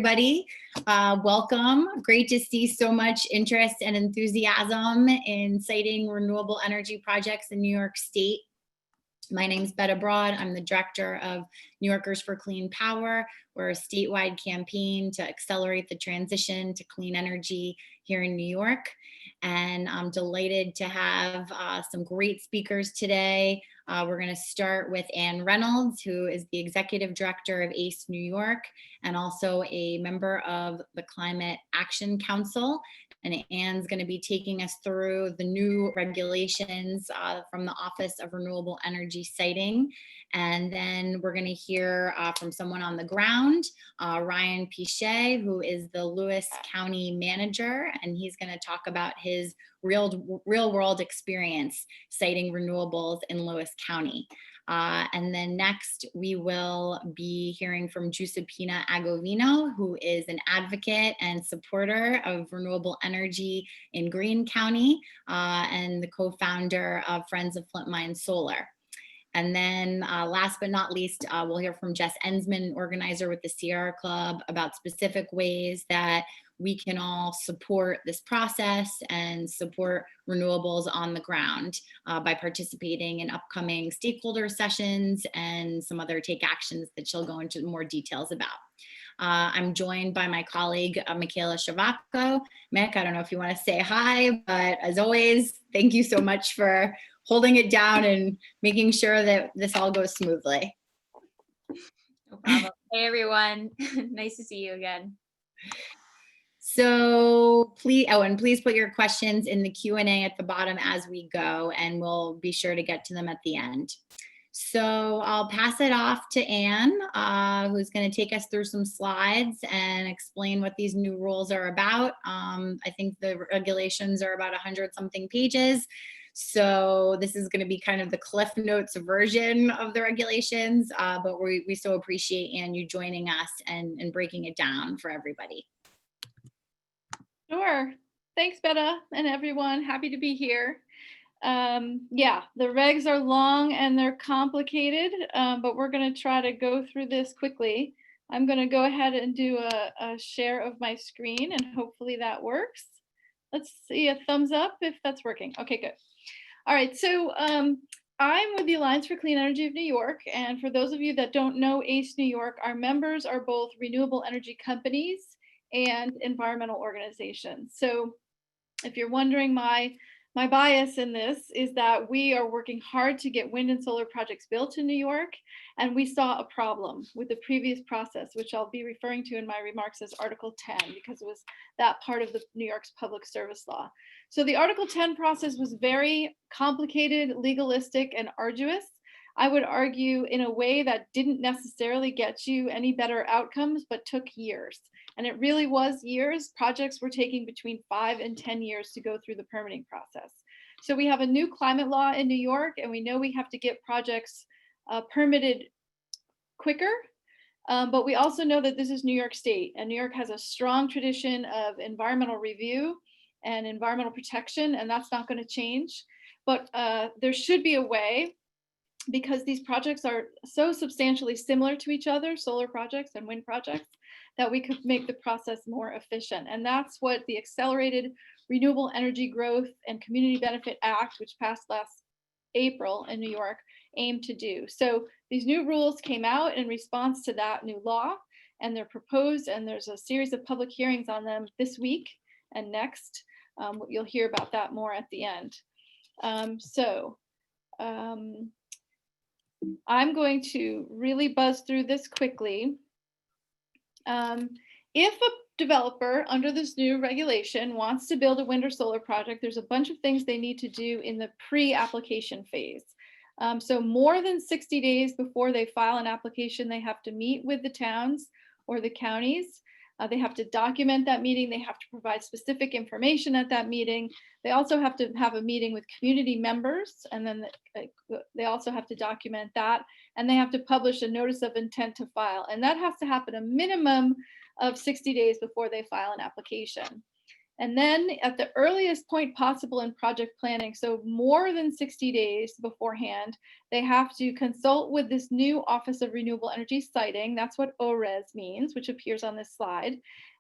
Everybody, welcome. Great to see so much interest and enthusiasm in citing renewable energy projects in New York State. My name is Betta Broad. I'm the director of New Yorkers for Clean Power. We're a statewide campaign to accelerate the transition to clean energy here in New York. And I'm delighted to have some great speakers today. We're going to start with Ann Reynolds, who is the executive director of ACE New York and also a member of the Climate Action Council. And Ann's going to be taking us through the new regulations from the Office of Renewable Energy Siting. And then we're going to hear from someone on the ground, Ryan Piche, who is the Lewis County manager, and he's going to talk about his real world experience citing renewables in Lewis County. And then next, we will be hearing from Giuseppina Agovino, who is an advocate and supporter of renewable energy in Greene County and the co-founder of Friends of Flint Mine Solar. And then last but not least, we'll hear from Jess Enzmann, organizer with the Sierra Club, about specific ways that we can all support this process and support renewables on the ground by participating in upcoming stakeholder sessions and some other take actions that she'll go into more details about. I'm joined by my colleague, Michaela Shavako. Mick, I don't know if you want to say hi, but as always, thank you so much for holding it down and making sure that this all goes smoothly. No problem. Hey, everyone. Nice to see you again. So please, and please put your questions in the Q&A at the bottom as we go, and we'll be sure to get to them at the end. So I'll pass it off to Ann, who's going to take us through some slides and explain what these new rules are about. I think the regulations are about 100-something pages. So this is going to be kind of the Cliff Notes version of the regulations, but we so appreciate, Ann, you joining us and breaking it down for everybody. Sure. Thanks, Betta, and everyone. Happy to be here. Yeah, the regs are long and they're complicated, but we're going to try to go through this quickly. I'm going to go ahead and do a share of my screen, and hopefully that works. Let's see a thumbs up if that's working. Okay, good. All right, so I'm with the Alliance for Clean Energy of New York, and for those of you that don't know ACE New York, our members are both renewable energy companies and environmental organizations. So if you're wondering, my bias in this is that we are working hard to get wind and solar projects built in New York, and we saw a problem with the previous process, which I'll be referring to in my remarks as Article 10, because it was that part of the New York's public service law. So the Article 10 process was very complicated, legalistic, and arduous. I would argue in a way that didn't necessarily get you any better outcomes, but took years. And it really was years. Projects were taking between 5 and 10 years to go through the permitting process. So we have a new climate law in New York, and we know we have to get projects permitted quicker. But we also know that this is New York State, and New York has a strong tradition of environmental review and environmental protection, and that's not going to change. But there should be a way, because these projects are so substantially similar to each other, solar projects and wind projects, that we could make the process more efficient. And that's what the Accelerated Renewable Energy Growth and Community Benefit Act, which passed last April in New York, aimed to do. So these new rules came out in response to that new law, and they're proposed, and there's a series of public hearings on them this week and next. You'll hear about that more at the end. I'm going to really buzz through this quickly. If a developer under this new regulation wants to build a wind or solar project, there's a bunch of things they need to do in the pre-application phase. So more than 60 days before they file an application, they have to meet with the towns or the counties. They have to document that meeting. They have to provide specific information at that meeting. They also have to have a meeting with community members, and then they also have to document that, and they have to publish a notice of intent to file. And that has to happen a minimum of 60 days before they file an application. And then at the earliest point possible in project planning, so more than 60 days beforehand, they have to consult with this new Office of Renewable Energy Siting. That's what ORES means, which appears on this slide,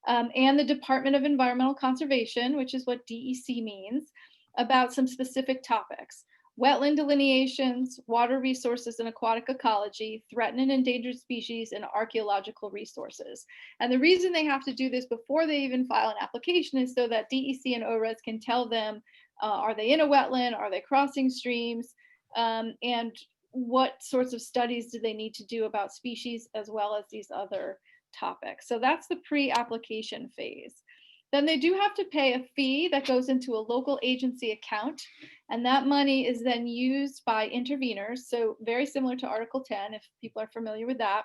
and the Department of Environmental Conservation, which is what DEC means, about some specific topics: wetland delineations, water resources and aquatic ecology, threatened and endangered species, and archaeological resources. And the reason they have to do this before they even file an application is so that DEC and ORES can tell them, are they in a wetland, are they crossing streams, and what sorts of studies do they need to do about species as well as these other topics. So that's the pre-application phase. Then they do have to pay a fee that goes into a local agency account, and that money is then used by interveners. So very similar to Article 10, if people are familiar with that.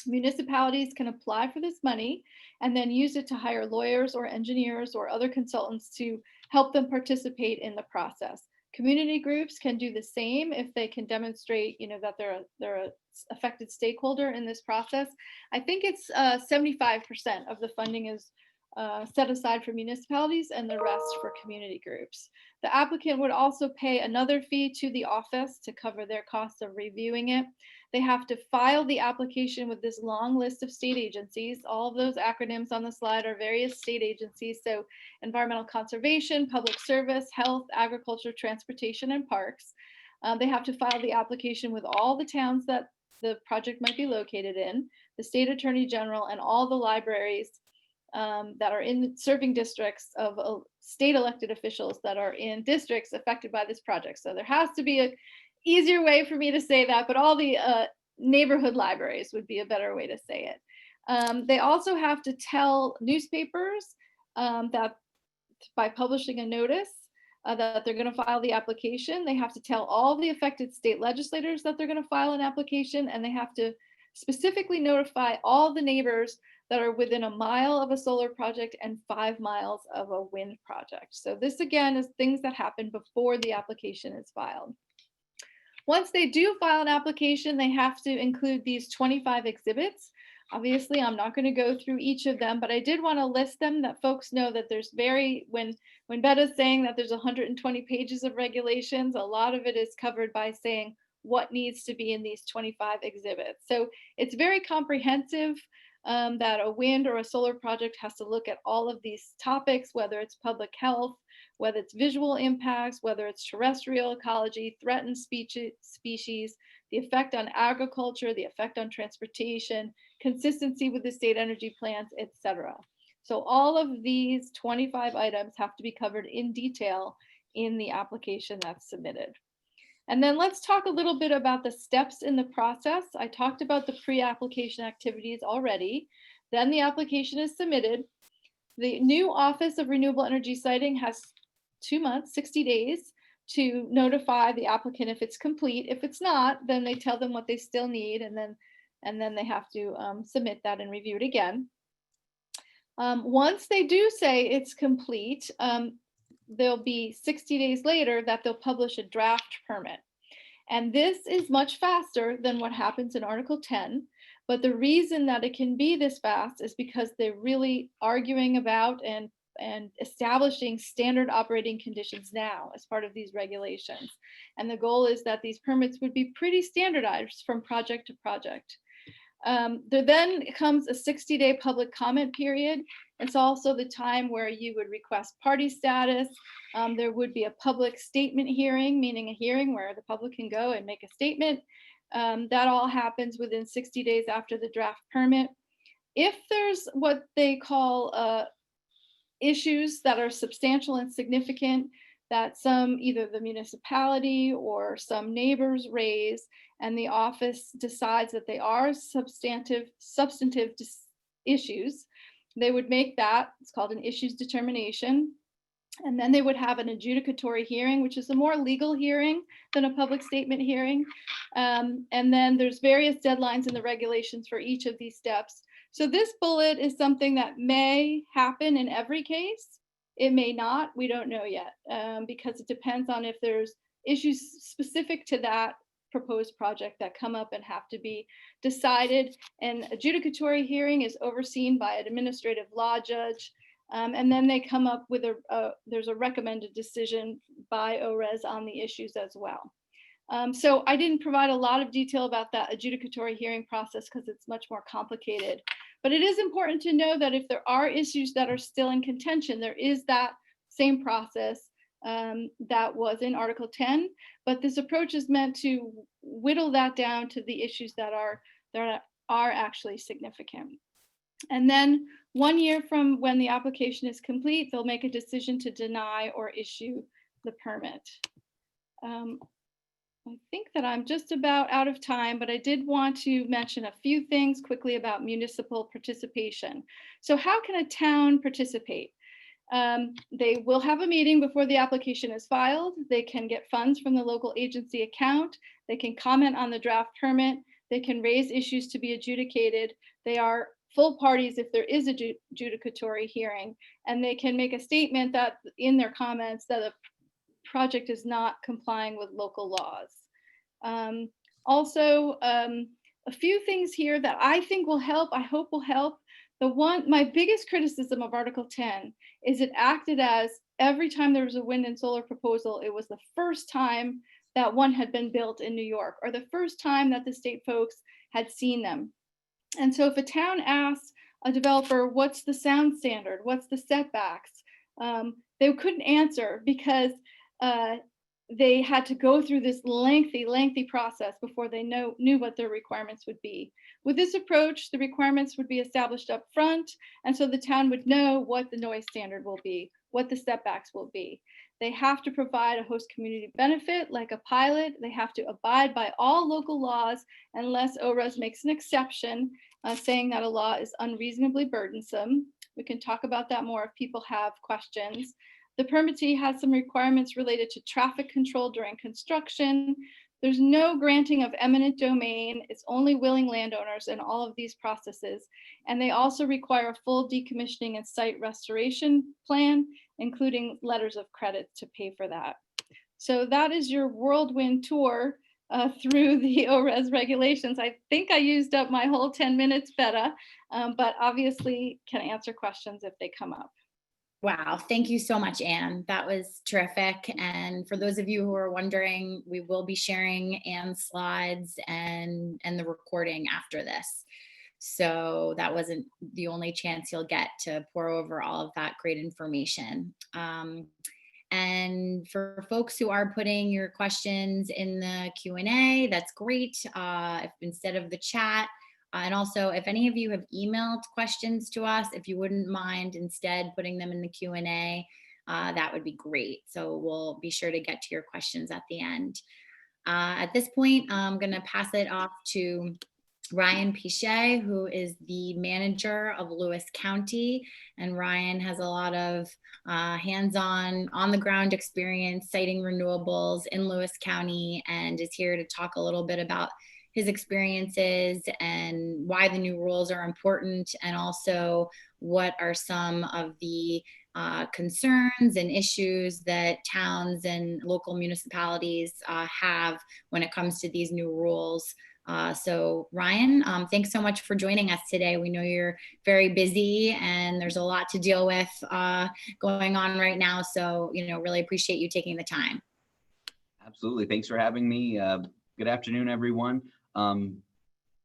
Municipalities can apply for this money and then use it to hire lawyers or engineers or other consultants to help them participate in the process. Community groups can do the same if they can demonstrate, that they're a affected stakeholder in this process. I think it's 75% of the funding is set aside for municipalities and the rest for community groups. The applicant would also pay another fee to the office to cover their costs of reviewing it. They have to file the application with this long list of state agencies. All of those acronyms on the slide are various state agencies. So environmental conservation, public service, health, agriculture, transportation, and parks. They have to file the application with all the towns that the project might be located in, the state attorney general, and all the libraries that are in serving districts of state elected officials that are in districts affected by this project. So there has to be an easier way for me to say that, but all the neighborhood libraries would be a better way to say it. They also have to tell newspapers that by publishing a notice that they're going to file the application. They have to tell all the affected state legislators that they're going to file an application, and they have to specifically notify all the neighbors that are within a mile of a solar project and 5 miles of a wind project. So this again is things that happen before the application is filed. Once they do file an application, they have to include these 25 exhibits. Obviously, I'm not going to go through each of them, but I did want to list them that folks know that there's when Betta's saying that there's 120 pages of regulations, a lot of it is covered by saying what needs to be in these 25 exhibits. So it's very comprehensive. That a wind or a solar project has to look at all of these topics, whether it's public health, whether it's visual impacts, whether it's terrestrial ecology, threatened species, the effect on agriculture, the effect on transportation, consistency with the state energy plans, etc. So all of these 25 items have to be covered in detail in the application that's submitted. And then let's talk a little bit about the steps in the process. I talked about the pre-application activities already. Then the application is submitted. The new Office of Renewable Energy Siting has 2 months, 60 days to notify the applicant if it's complete. If it's not, then they tell them what they still need, and then they have to submit that and review it again. Once they do say it's complete, there'll be 60 days later that they'll publish a draft permit. And this is much faster than what happens in Article 10. But the reason that it can be this fast is because they're really arguing about and establishing standard operating conditions now as part of these regulations. And the goal is that these permits would be pretty standardized from project to project. There then comes a 60-day public comment period. It's also the time where you would request party status. There would be a public statement hearing, meaning a hearing where the public can go and make a statement. That all happens within 60 days after the draft permit. If there's what they call issues that are substantial and significant that either the municipality or some neighbors raise, and the office decides that they are substantive issues, they would make that, it's called an issues determination. And then they would have an adjudicatory hearing, which is a more legal hearing than a public statement hearing. And then there's various deadlines in the regulations for each of these steps. So this bullet is something that may happen in every case. It may not, we don't know yet, because it depends on if there's issues specific to that proposed project that come up and have to be decided. An adjudicatory hearing is overseen by an administrative law judge. And then they come up with there's a recommended decision by ORES on the issues as well. So I didn't provide a lot of detail about that adjudicatory hearing process because it's much more complicated. But it is important to know that if there are issues that are still in contention, there is that same process that was in Article 10. But this approach is meant to whittle that down to the issues that are actually significant. And then 1 year from when the application is complete, they'll make a decision to deny or issue the permit. I think that I'm just about out of time, but I did want to mention a few things quickly about municipal participation. So how can a town participate? They will have a meeting before the application is filed. They can get funds from the local agency account. They can comment on the draft permit. They can raise issues to be adjudicated. They are full parties if there is a adjudicatory hearing, and they can make a statement that in their comments that a project is not complying with local laws. Also, a few things here that I think will help, I hope will help. My biggest criticism of Article 10 is it acted as every time there was a wind and solar proposal, it was the first time that one had been built in New York, or the first time that the state folks had seen them. And so if a town asks a developer, what's the sound standard? What's the setbacks? They couldn't answer because they had to go through this lengthy process before they knew what their requirements would be. With this approach, the requirements would be established up front, and so the town would know what the noise standard will be, what the setbacks will be. They have to provide a host community benefit like a pilot. They have to abide by all local laws unless ORES makes an exception, saying that a law is unreasonably burdensome. We can talk about that more if people have questions. The permittee has some requirements related to traffic control during construction. There's no granting of eminent domain. It's only willing landowners in all of these processes. And they also require a full decommissioning and site restoration plan, including letters of credit to pay for that. So that is your whirlwind tour through the ORES regulations. I think I used up my whole 10 minutes, Betta, but obviously can answer questions if they come up. Wow, thank you so much, Anne. That was terrific. And for those of you who are wondering, we will be sharing Anne's slides and the recording after this. So that wasn't the only chance you'll get to pour over all of that great information. And for folks who are putting your questions in the Q&A, that's great. If instead of the chat, and also, if any of you have emailed questions to us, if you wouldn't mind instead putting them in the Q&A, that would be great. So we'll be sure to get to your questions at the end. At this point, I'm going to pass it off to Ryan Piche, who is the manager of Lewis County. And Ryan has a lot of hands-on, on-the-ground experience citing renewables in Lewis County and is here to talk a little bit about his experiences and why the new rules are important, and also what are some of the concerns and issues that towns and local municipalities have when it comes to these new rules. So Ryan, thanks so much for joining us today. We know you're very busy and there's a lot to deal with going on right now. So, really appreciate you taking the time. Absolutely. Thanks for having me. Good afternoon, everyone.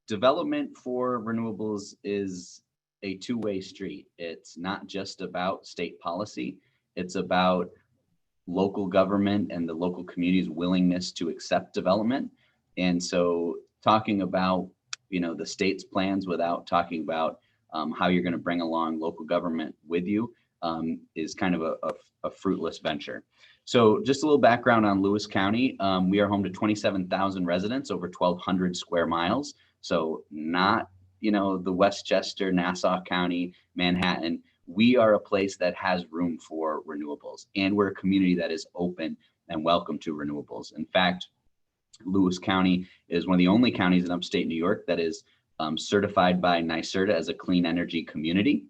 Development for renewables is a two-way street. It's not just about state policy. It's about local government and the local community's willingness to accept development. And so talking about, the state's plans without talking about how you're going to bring along local government with you is kind of a fruitless venture. So just a little background on Lewis County. We are home to 27,000 residents, over 1,200 square miles. So not, the Westchester, Nassau County, Manhattan. We are a place that has room for renewables, and we're a community that is open and welcome to renewables. In fact, Lewis County is one of the only counties in upstate New York that is certified by NYSERDA as a clean energy community.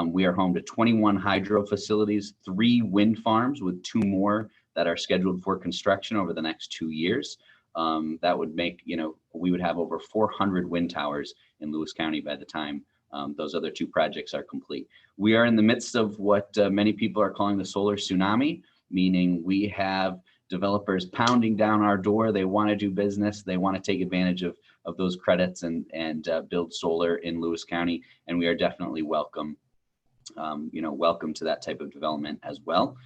We are home to 21 hydro facilities, 3 wind farms with 2 more that are scheduled for construction over the next 2 years. That would make, we would have over 400 wind towers in Lewis County by the time those other two projects are complete. We are in the midst of what many people are calling the solar tsunami, meaning we have developers pounding down our door. They want to do business. They want to take advantage of those credits and build solar in Lewis County. And we are definitely welcome, welcome to that type of development as well.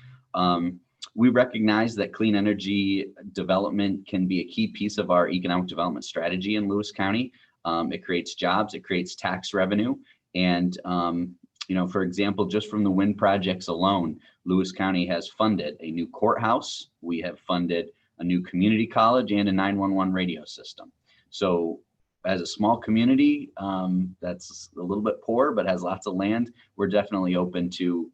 We recognize that clean energy development can be a key piece of our economic development strategy in Lewis County. It creates jobs, it creates tax revenue. And, for example, just from the wind projects alone, Lewis County has funded a new courthouse. We have funded a new community college and a 911 radio system. So as a small community that's a little bit poor, but has lots of land, we're definitely open to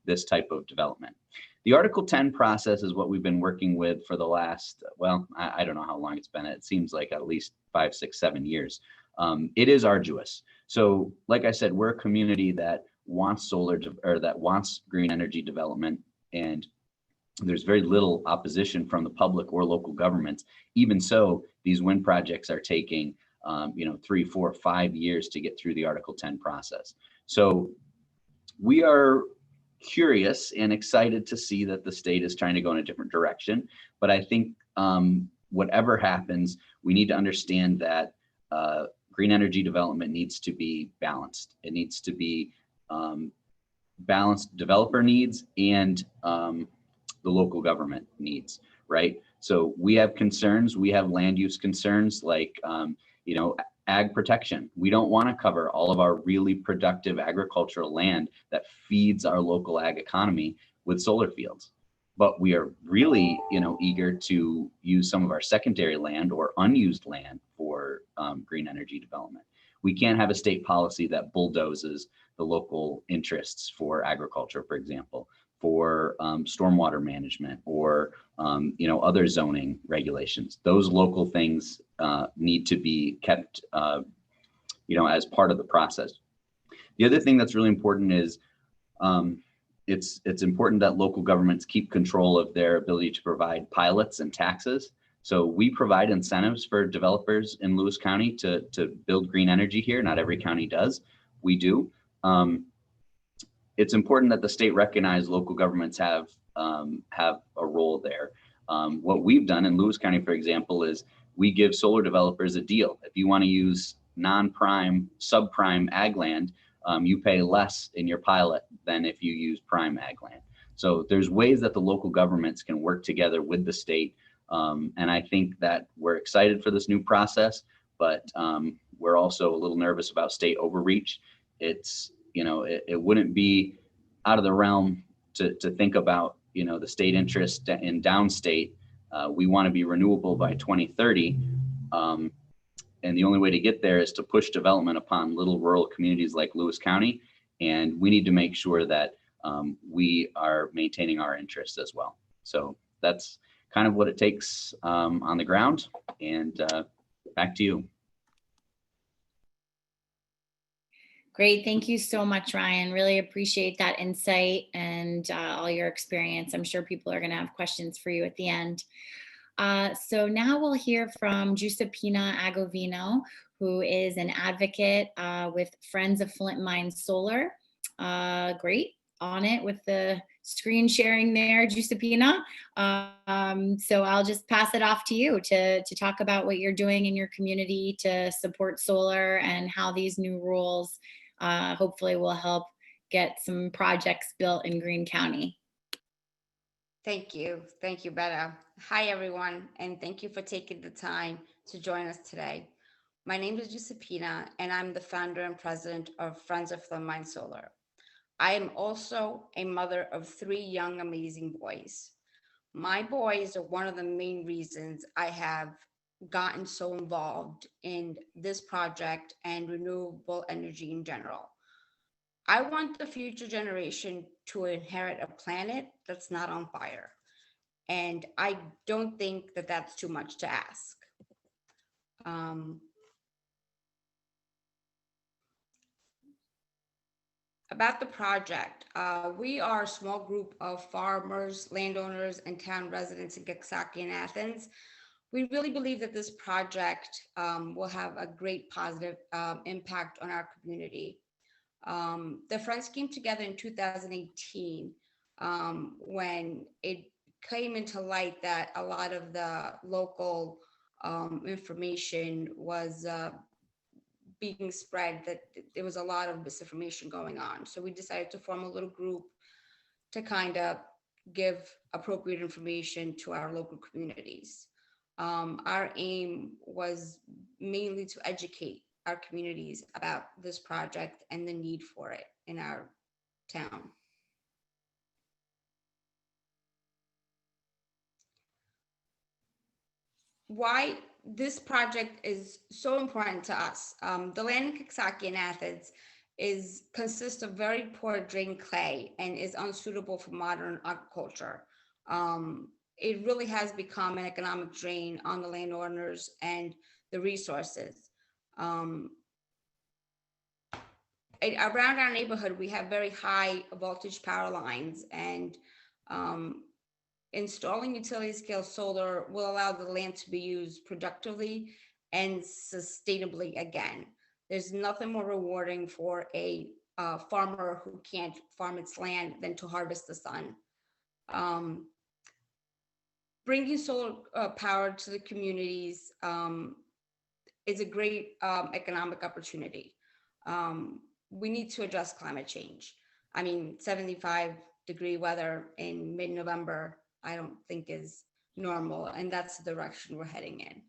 this type of development. The Article 10 process is what we've been working with for the last, well, I don't know how long it's been. It seems like at least 5, 6, 7 years. It is arduous. So like I said, we're a community that wants that wants green energy development, and there's very little opposition from the public or local governments. Even so, these wind projects are taking 3, 4, 5 years to get through the Article 10 process. So we are curious and excited to see that the state is trying to go in a different direction. But I think whatever happens, we need to understand that green energy development needs to be balanced. It needs to be balanced developer needs and the local government needs, right? So we have concerns, we have land use concerns like, ag protection. We don't want to cover all of our really productive agricultural land that feeds our local ag economy with solar fields. But we are really, eager to use some of our secondary land or unused land for green energy development. We can't have a state policy that bulldozes the local interests for agriculture, for example, for stormwater management or other zoning regulations. Those local things need to be kept as part of the process. The other thing that's really important is it's important that local governments keep control of their ability to provide pilots and taxes. So we provide incentives for developers in Lewis County to build green energy here. Not every county does. We do. It's important that the state recognize local governments have a role there. What we've done in Lewis County, for example, is we give solar developers a deal. If you want to use non-prime, subprime ag land, you pay less in your pilot than if you use prime ag land. So there's ways that the local governments can work together with the state. And I think that we're excited for this new process, but we're also a little nervous about state overreach. It's, it wouldn't be out of the realm to think about, the state interest in downstate. We want to be renewable by 2030. And the only way to get there is to push development upon little rural communities like Lewis County. And we need to make sure that we are maintaining our interests as well. So that's kind of what it takes on the ground. And back to you. Great. Thank you so much, Ryan. Really appreciate that insight and all your experience. I'm sure people are going to have questions for you at the end. So now we'll hear from Giuseppina Agovino, who is an advocate with Friends of Flint Mine Solar. Great. On it with the screen sharing there, Giuseppina. So I'll just pass it off to you to talk about what you're doing in your community to support solar and how these new rules hopefully will help get some projects built in Greene County. Thank you. Thank you, Betta. Hi, everyone, and thank you for taking the time to join us today. My name is Giuseppina, and I'm the founder and president of Friends of Flint Mine Solar. I am also a mother of 3 young, amazing boys. My boys are one of the main reasons I have gotten so involved in this project and renewable energy in general. I want the future generation to inherit a planet that's not on fire. And I don't think that that's too much to ask. About the project, we are a small group of farmers, landowners, and town residents in Coxsackie and Athens. We really believe that this project will have a great positive impact on our community. The Friends came together in 2018 when it came into light that a lot of the local information was being spread, that there was a lot of misinformation going on. So we decided to form a little group to kind of give appropriate information to our local communities. Our aim was mainly to educate our communities about this project and the need for it in our town. Why this project is so important to us. The land in Coxsackie and Athens consists of very poor drained clay and is unsuitable for modern agriculture. It really has become an economic drain on the landowners and the resources. Around our neighborhood, we have very high voltage power lines, and installing utility scale solar will allow the land to be used productively and sustainably again. There's nothing more rewarding for a farmer who can't farm its land than to harvest the sun. Bringing solar power to the communities is a great economic opportunity. We need to address climate change. I mean, 75-degree weather in mid-November, I don't think is normal, and that's the direction we're heading in.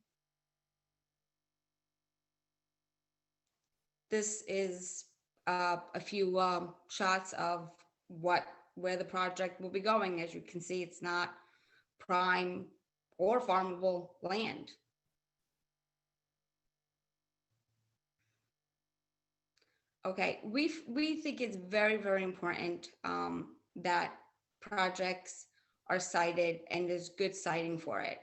This is a few shots of where the project will be going. As you can see, it's not prime or farmable land. Okay, we think it's very, very important that projects are cited and there's good citing for it.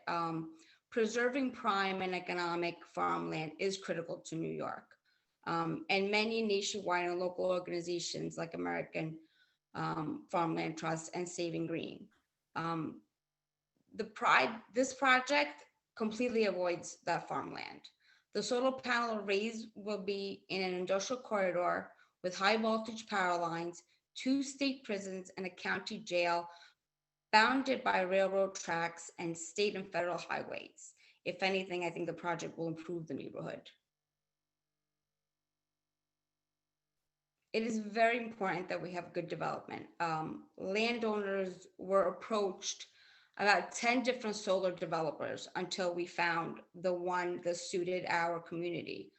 Preserving prime and economic farmland is critical to New York. And many nationwide and local organizations like American Farmland Trust and Saving Green. This project completely avoids that farmland. The solar panel arrays will be in an industrial corridor with high voltage power lines, 2 state prisons, and a county jail bounded by railroad tracks and state and federal highways. If anything, I think the project will improve the neighborhood. It is very important that we have good development. Landowners were approached about 10 different solar developers until we found the one that suited our community.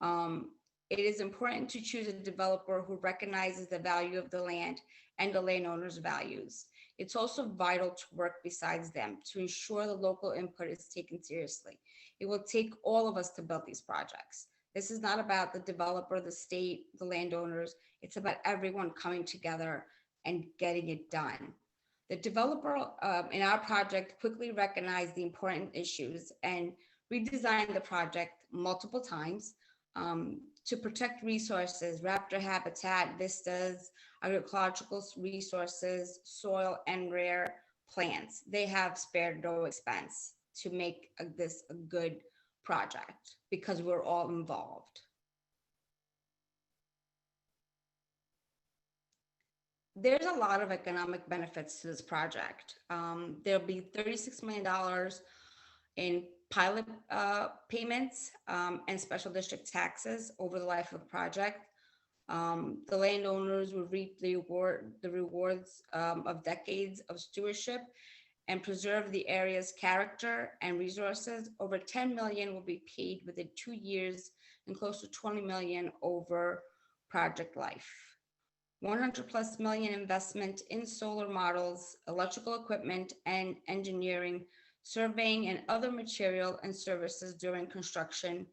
It is important to choose a developer who recognizes the value of the land and the landowner's values. It's also vital to work besides them to ensure the local input is taken seriously. It will take all of us to build these projects. This is not about the developer, the state, the landowners. It's about everyone coming together and getting it done. The developer in our project quickly recognized the important issues and redesigned the project multiple times to protect resources, raptor habitat, vistas, agricultural resources, soil, and rare plants. They have spared no expense to make this a good project because we're all involved. There's a lot of economic benefits to this project. There'll be $36 million in pilot payments and special district taxes over the life of the project. The landowners will reap the rewards of decades of stewardship and preserve the area's character and resources. Over 10 million will be paid within 2 years and close to 20 million over project life. 100+ million investment in solar models, electrical equipment and engineering, surveying and other material and services during construction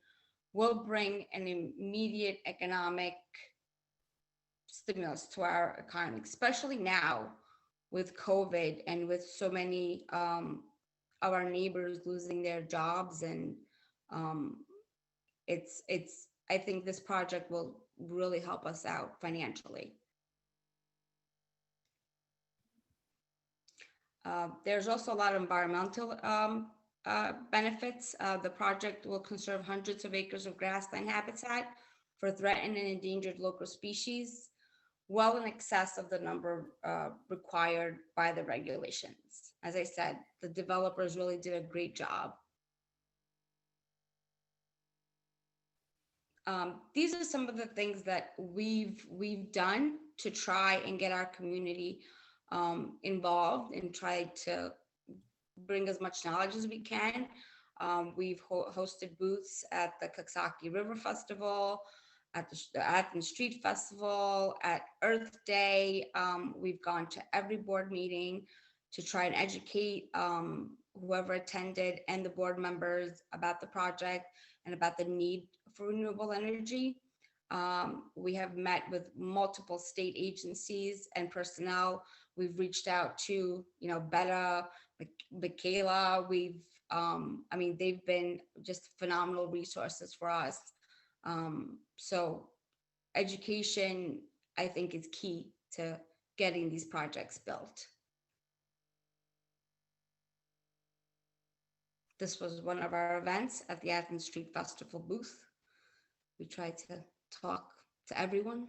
will bring an immediate economic stimulus to our economy, especially now with COVID and with so many of our neighbors losing their jobs. And I think this project will really help us out financially. There's also a lot of environmental benefits. The project will conserve hundreds of acres of grassland habitat for threatened and endangered local species, well in excess of the number required by the regulations. As I said, the developers really did a great job. These are some of the things that we've done to try and get our community involved and try to bring as much knowledge as we can. We've hosted booths at the Coxsackie River Festival, at the Athens Street Festival, at Earth Day. We've gone to every board meeting to try and educate whoever attended and the board members about the project and about the need for renewable energy. We have met with multiple state agencies and personnel. We've reached out to, Betta, Michaela. They've been just phenomenal resources for us. So education, I think, is key to getting these projects built. This was one of our events at the Athens Street Festival booth. We tried to talk to everyone.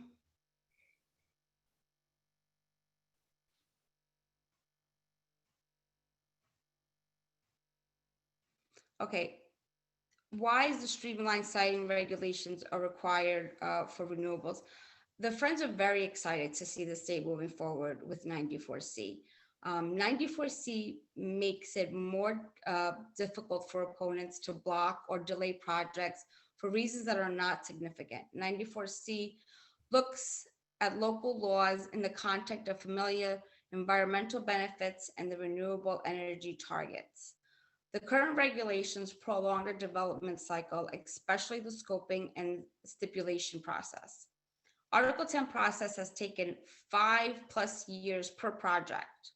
Okay, why is the streamlined siting regulations are required for renewables? The Friends are very excited to see the state moving forward with 94C. 94C makes it more difficult for opponents to block or delay projects for reasons that are not significant. 94C looks at local laws in the context of familiar environmental benefits and the renewable energy targets. The current regulations prolong the development cycle, especially the scoping and stipulation process. Article 10 process has taken 5+ years per project,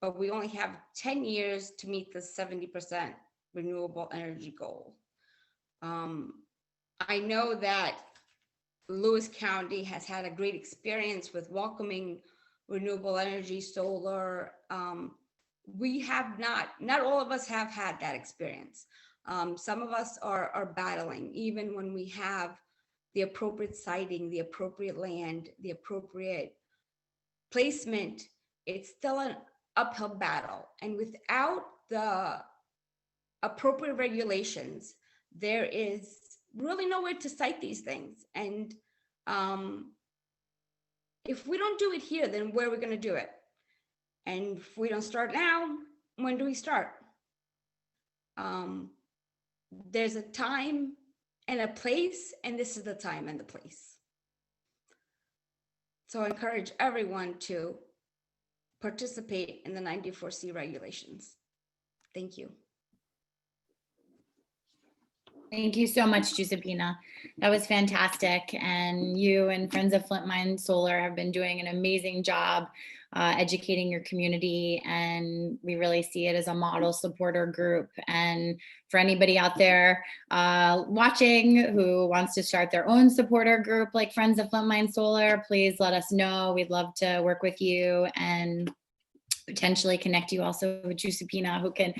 but we only have 10 years to meet the 70% renewable energy goal. I know that Lewis County has had a great experience with welcoming renewable energy, solar. We have not all of us have had that experience. Some of us are battling, even when we have the appropriate siting, the appropriate land, the appropriate placement, it's still an uphill battle. And without the appropriate regulations, there is really nowhere to site these things. And if we don't do it here, then where are we going to do it? And if we don't start now, when do we start? There's a time and a place, and this is the time and the place. So I encourage everyone to participate in the 94C regulations. Thank you. Thank you so much, Giuseppina. That was fantastic. And you and Friends of Flint Mine Solar have been doing an amazing job educating your community. And we really see it as a model supporter group. And for anybody out there watching who wants to start their own supporter group like Friends of Flint Mine Solar, please let us know. We'd love to work with you and potentially connect you also with Giuseppina, who can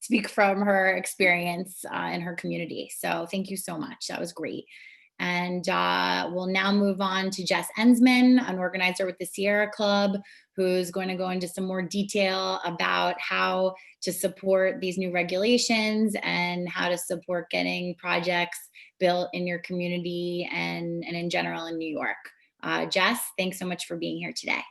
speak from her experience in her community. So thank you so much. That was great. And we'll now move on to Jess Enzmann, an organizer with the Sierra Club, who's going to go into some more detail about how to support these new regulations and how to support getting projects built in your community and in general in New York. Jess, thanks so much for being here today.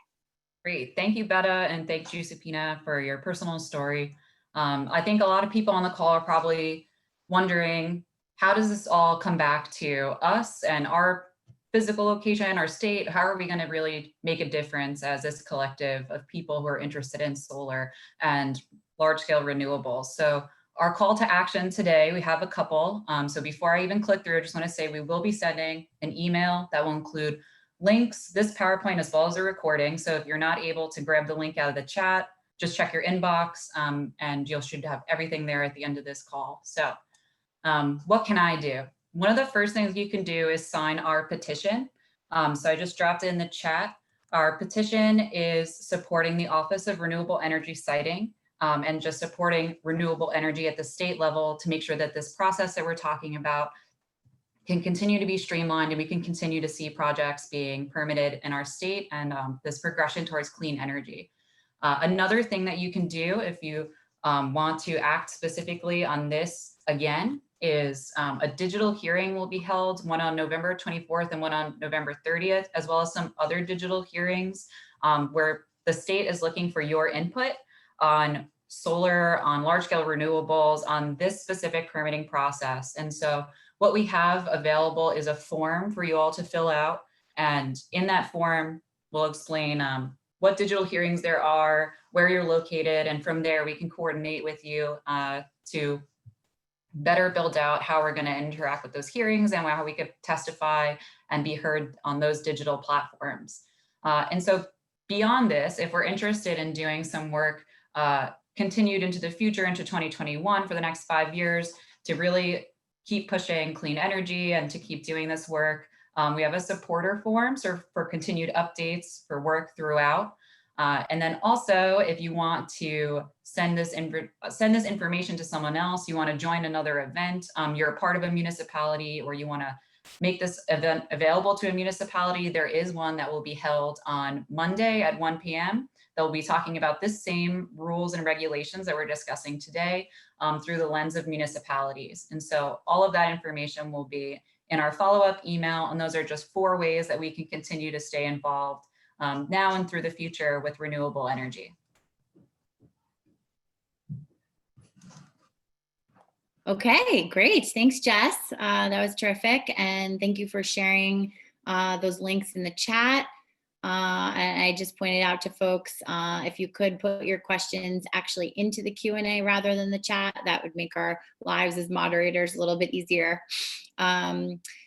Great. Thank you, Betta, and thank Giuseppina for your personal story. I think a lot of people on the call are probably wondering, how does this all come back to us and our physical location, our state? How are we going to really make a difference as this collective of people who are interested in solar and large-scale renewables? So our call to action today, we have a couple. So before I even click through, I just want to say we will be sending an email that will include links, this PowerPoint, as well as a recording. So if you're not able to grab the link out of the chat, just check your inbox and you should have everything there at the end of this call. So what can I do? One of the first things you can do is sign our petition. So I just dropped it in the chat. Our petition is supporting the Office of Renewable Energy Siting. and just supporting renewable energy at the state level to make sure that this process that we're talking about can continue to be streamlined and we can continue to see projects being permitted in our state and this progression towards clean energy. Another thing that you can do if you want to act specifically on this again is a digital hearing will be held, one on November 24th and one on November 30th, as well as some other digital hearings where the state is looking for your input on solar, on large scale renewables, on this specific permitting process. And so what we have available is a form for you all to fill out. And in that form, we'll explain what digital hearings there are, where you're located, and from there we can coordinate with you to better build out how we're going to interact with those hearings and how we could testify and be heard on those digital platforms. And so beyond this, if we're interested in doing some work continued into the future, into 2021 for the next 5 years, to really keep pushing clean energy and to keep doing this work, we have a supporter form for continued updates for work throughout. And then also, if you want to send this information to someone else, you want to join another event, you're a part of a municipality, or you want to make this event available to a municipality, there is one that will be held on Monday at 1 p.m. They'll be talking about this same rules and regulations that we're discussing today through the lens of municipalities. And so all of that information will be in our follow-up email. And those are just 4 ways that we can continue to stay involved now and through the future with renewable energy. Okay, great. Thanks, Jess. That was terrific. And thank you for sharing those links in the chat. And I just pointed out to folks, if you could put your questions actually into the Q&A rather than the chat, that would make our lives as moderators a little bit easier.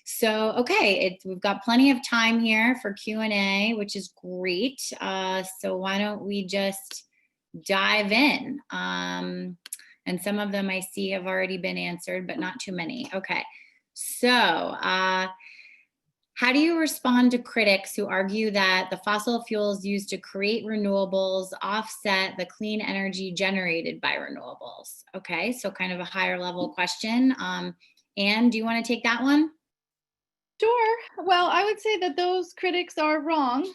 So, okay, we've got plenty of time here for Q&A, which is great. So why don't we just dive in? And some of them I see have already been answered, but not too many. Okay, so how do you respond to critics who argue that the fossil fuels used to create renewables offset the clean energy generated by renewables? Okay, so kind of a higher level question. Anne, do you want to take that one? Sure. Well, I would say that those critics are wrong.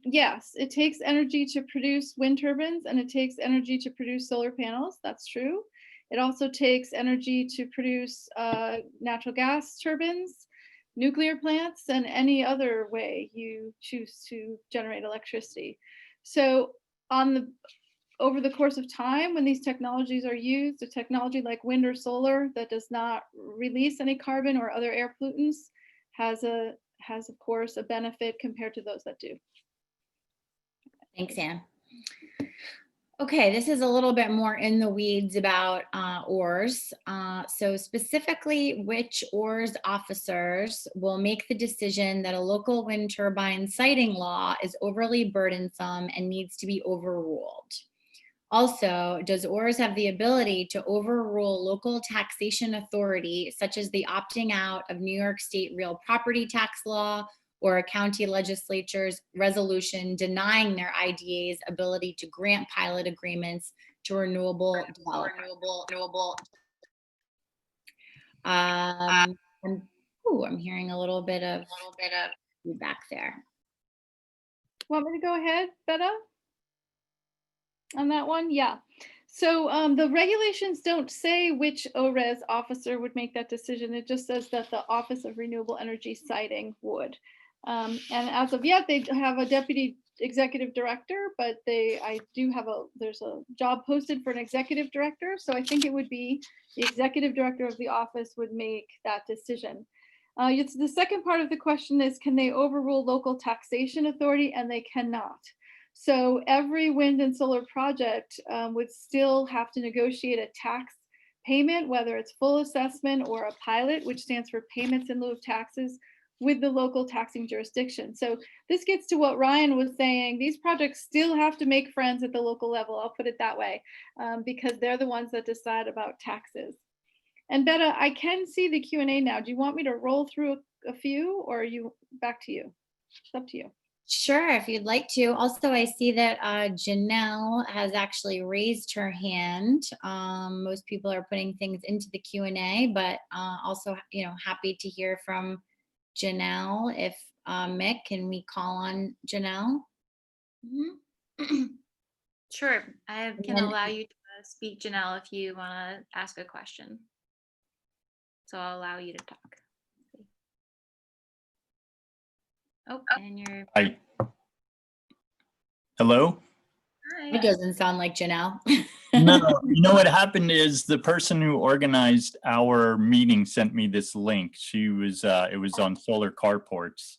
Yes, it takes energy to produce wind turbines and it takes energy to produce solar panels. That's true. It also takes energy to produce natural gas turbines, nuclear plants, and any other way you choose to generate electricity. So over the course of time, when these technologies are used, a technology like wind or solar that does not release any carbon or other air pollutants has of course a benefit compared to those that do. Thanks, Anne. Okay, this is a little bit more in the weeds about ORS. So specifically, which ORS officers will make the decision that a local wind turbine siting law is overly burdensome and needs to be overruled? Also, does ORS have the ability to overrule local taxation authority, such as the opting out of New York State real property tax law or a county legislature's resolution denying their IDA's ability to grant pilot agreements to renewable developers? I'm hearing a little bit of feedback there. Want me to go ahead, Betta? On that one? Yeah. So the regulations don't say which ORES officer would make that decision. It just says that the Office of Renewable Energy Siting would. And as of yet, they have a deputy executive director, but there's a job posted for an executive director. So I think it would be the executive director of the office would make that decision. The second part of the question is, can they overrule local taxation authority? And they cannot. So every wind and solar project would still have to negotiate a tax payment, whether it's full assessment or a pilot, which stands for payments in lieu of taxes, with the local taxing jurisdiction. So this gets to what Ryan was saying. These projects still have to make friends at the local level, I'll put it that way, because they're the ones that decide about taxes. And Betta, I can see the Q&A now. Do you want me to roll through a few, or are you back to you? It's up to you. Sure, if you'd like to. Also, I see that Janelle has actually raised her hand. Most people are putting things into the Q&A, but also, happy to hear from Janelle. If Mick, can we call on Janelle? Mhm. Sure, I can then- allow you to speak, Janelle, if you want to ask a question. So I'll allow you to talk. Oh, and you're. Hi. Hello? It doesn't sound like Janelle. No, you know what happened is the person who organized our meeting sent me this link. It was on solar carports.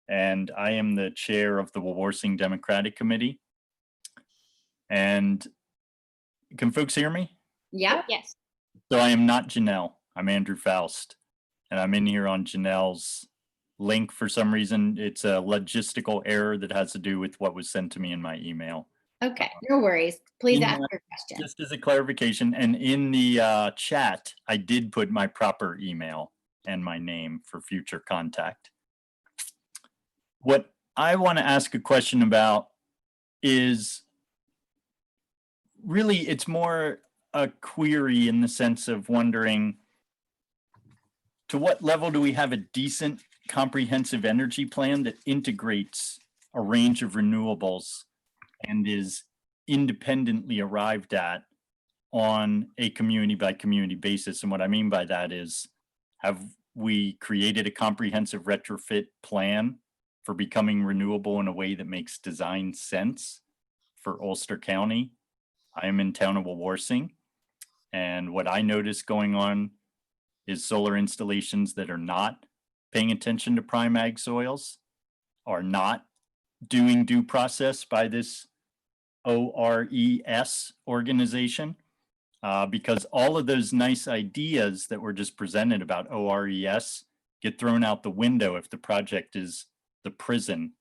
And I am the chair of the Wawarsing Democratic Committee. And can folks hear me? Yep. Yes. So I am not Janelle. I'm Andrew Faust. And I'm in here on Janelle's link for some reason. It's a logistical error that has to do with what was sent to me in my email. Okay, no worries. Please In ask the- your question. Just as a clarification, and in the chat, I did put my proper email and my name for future contact. What I want to ask a question about is really, it's more a query in the sense of wondering, to what level do we have a decent comprehensive energy plan that integrates a range of renewables and is independently arrived at on a community by community basis? And what I mean by that is, have we created a comprehensive retrofit plan for becoming renewable in a way that makes design sense for Ulster County? I am in town of Wawarsing, and what I notice going on is solar installations that are not paying attention to prime ag soils, are not doing due process by this ORES organization, because all of those nice ideas that were just presented about ORES get thrown out the window if the project is the prison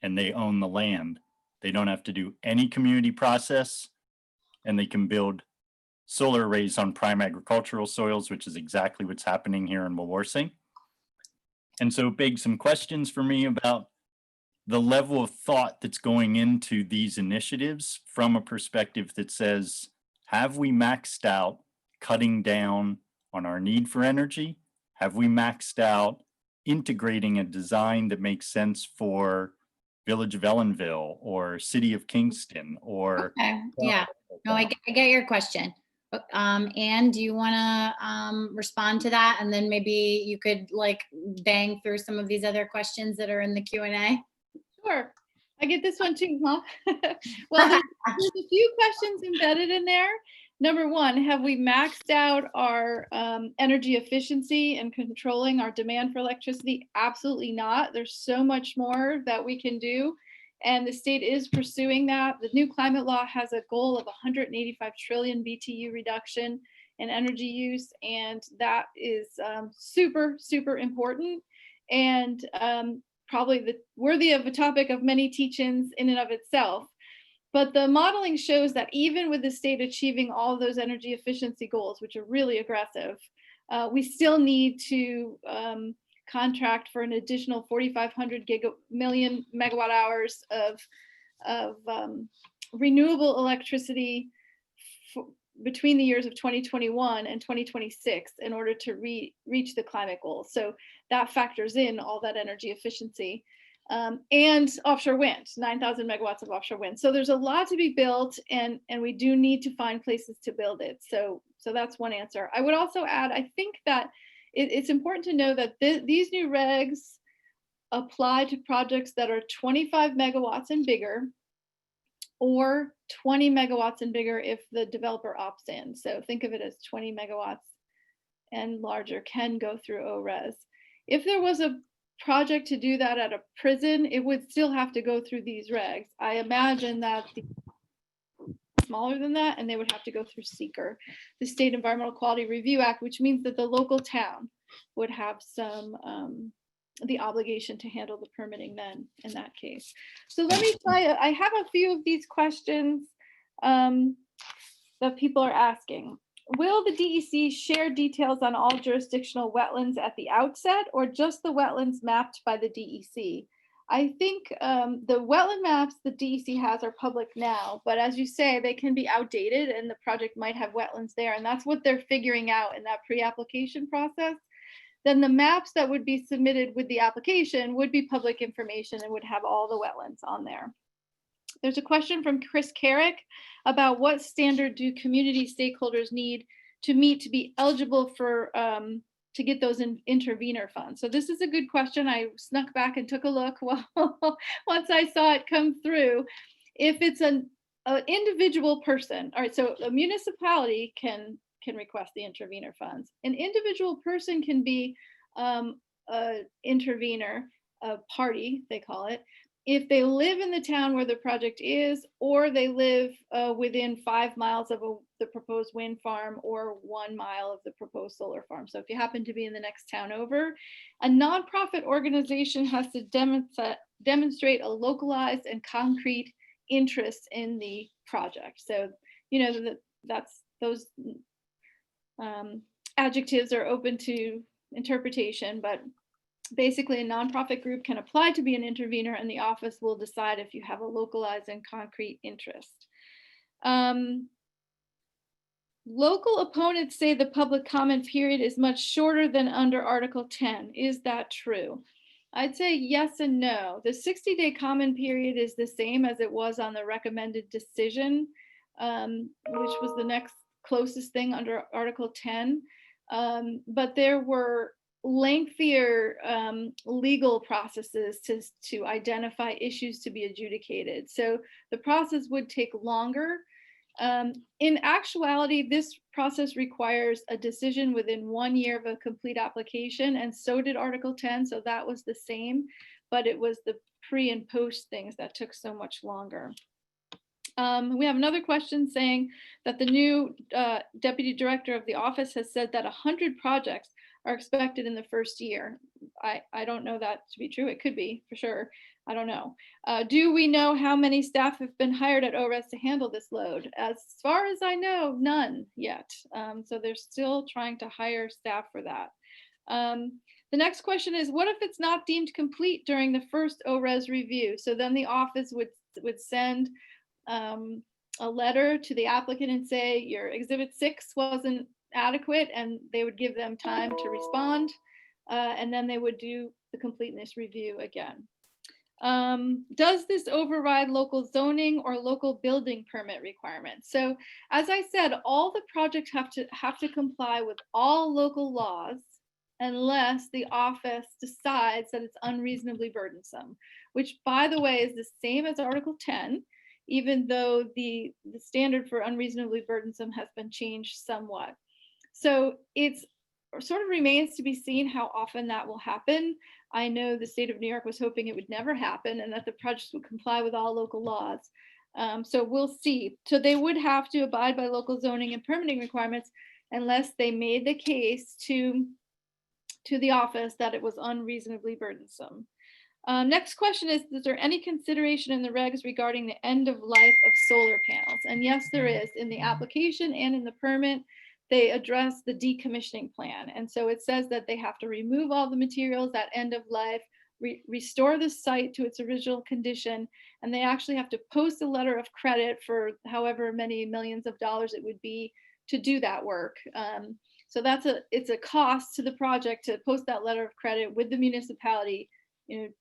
and they own the land. They don't have to do any community process, and they can build solar arrays on prime agricultural soils, which is exactly what's happening here in Wawarsing. And so it begs some questions for me about the level of thought that's going into these initiatives from a perspective that says, have we maxed out cutting down on our need for energy? Have we maxed out integrating a design that makes sense for Village of Ellenville or City of Kingston or? Okay, yeah. No, I get your question. Anne, do you want to respond to that? And then maybe you could like bang through some of these other questions that are in the Q&A. Sure. I get this one too, huh? Well, there's a few questions embedded in there. Number one, have we maxed out our energy efficiency and controlling our demand for electricity? Absolutely not. There's so much more that we can do. And the state is pursuing that. The new climate law has a goal of 185 trillion BTU reduction in energy use. And that is super, super important. And probably worthy of a topic of many teach-ins in and of itself. But the modeling shows that even with the state achieving all of those energy efficiency goals, which are really aggressive, we still need to contract for an additional 4,500 million megawatt hours of renewable electricity between the years of 2021 and 2026 in order to reach the climate goals. So that factors in all that energy efficiency. And offshore wind, 9,000 megawatts of offshore wind. So there's a lot to be built, and we do need to find places to build it. So that's one answer. I would also add, I think that it's important to know that these new regs apply to projects that are 25 megawatts and bigger, or 20 megawatts and bigger if the developer opts in. So think of it as 20 megawatts and larger can go through ORES. If there was a project to do that at a prison, it would still have to go through these regs. I imagine that smaller than that, and they would have to go through SEEKR, the State Environmental Quality Review Act, which means that the local town would have some the obligation to handle the permitting then in that case. So let me try, I have a few of these questions that people are asking. Will the DEC share details on all jurisdictional wetlands at the outset, or just the wetlands mapped by the DEC? I think the wetland maps the DEC has are public now, but as you say, they can be outdated and the project might have wetlands there. And that's what they're figuring out in that pre-application process. Then the maps that would be submitted with the application would be public information and would have all the wetlands on there. There's a question from Chris Carrick about what standard do community stakeholders need to meet to be eligible for to get those intervenor funds. So this is a good question. I snuck back and took a look once I saw it come through. If it's an individual person, all right, so a municipality can request the intervenor funds. An individual person can be an intervenor, a party, they call it, if they live in the town where the project is, or they live within 5 miles of the proposed wind farm or 1 mile of the proposed solar farm. So if you happen to be in the next town over, a nonprofit organization has to demonstrate a localized and concrete interest in the project. So, you know, that's those adjectives are open to interpretation, but basically a nonprofit group can apply to be an intervener and the office will decide if you have a localized and concrete interest. Local opponents say the public comment period is much shorter than under Article 10. Is that true? I'd say yes and no. The 60-day comment period is the same as it was on the recommended decision, which was the next closest thing under Article 10. But there were lengthier legal processes to identify issues to be adjudicated. So the process would take longer. In actuality, this process requires a decision within 1 year of a complete application, and so did Article 10, so that was the same, but it was the pre and post things that took so much longer. We have another question saying that the new deputy director of the office has said that 100 projects are expected in the first year. I don't know that to be true. It could be, for sure. I don't know. Do we know how many staff have been hired at ORES to handle this load? As far as I know, none yet. So they're still trying to hire staff for that. The next question is, what if it's not deemed complete during the first ORES review? So then the office would send a letter to the applicant and say, your exhibit 6 wasn't adequate, and they would give them time to respond, and then they would do the completeness review again. Does this override local zoning or local building permit requirements? So as I said, all the projects have to comply with all local laws unless the office decides that it's unreasonably burdensome, which, by the way, is the same as Article 10, even though the standard for unreasonably burdensome has been changed somewhat. So it's sort of remains to be seen how often that will happen. I know the state of New York was hoping it would never happen and that the projects would comply with all local laws. So we'll see. So they would have to abide by local zoning and permitting requirements unless they made the case to the office that it was unreasonably burdensome. Next question is there any consideration in the regs regarding the end of life of solar panels? And yes, there is. In the application and in the permit, they address the decommissioning plan. And so it says that they have to remove all the materials at end of life, restore the site to its original condition, and they actually have to post a letter of credit for however many millions of dollars it would be to do that work. So it's a cost to the project to post that letter of credit with the municipality,